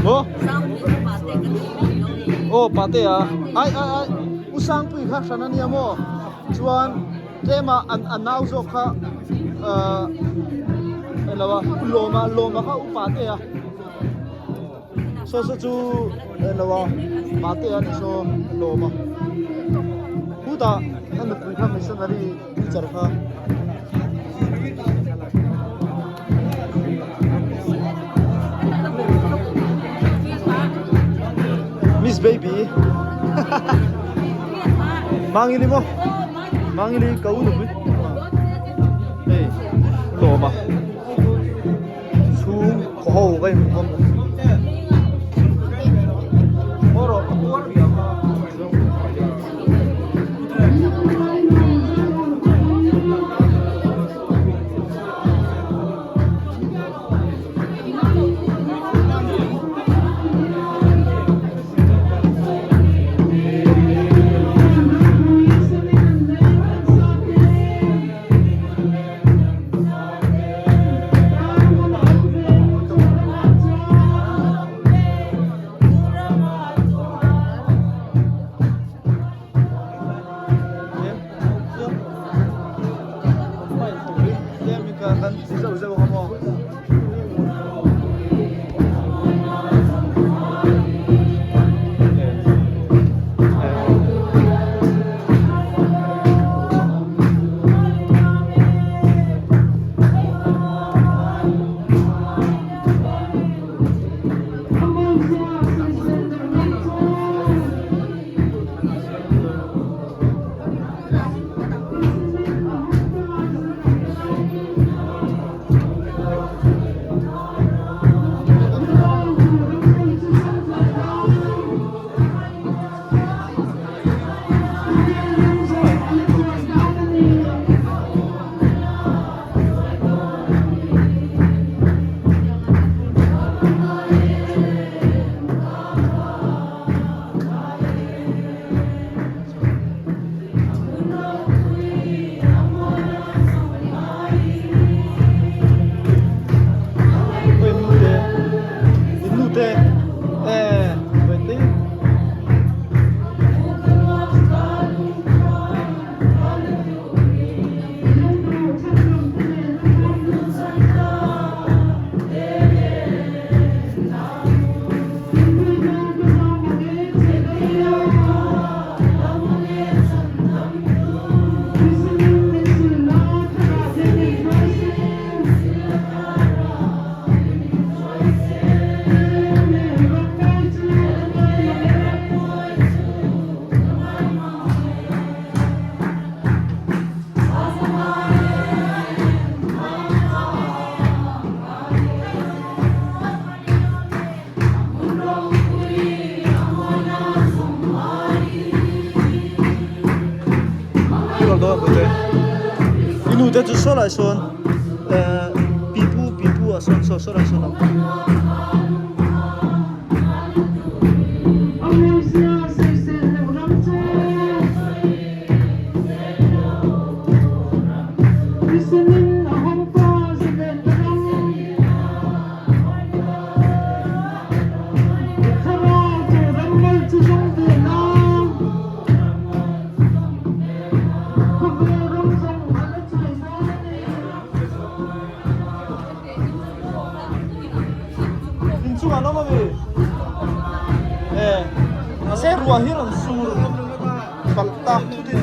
Mo? Oh, pate à. Ai, usang pui kha sana ni amo. Chuan tema an nau zo kha lawa loma kha u pate à. So chu lawa pate à ni so loma. Huda an pui kha missionary teacher kha. Miss Baby. Mangili mo. Mangili kau lu mi. Hey, lo ma. Su ko ho kai mo. Oro, oro ya ma. Inu te chu so lai son pipu a son so lai son Sunga no mami. Ase ruahiran sur. Balta tu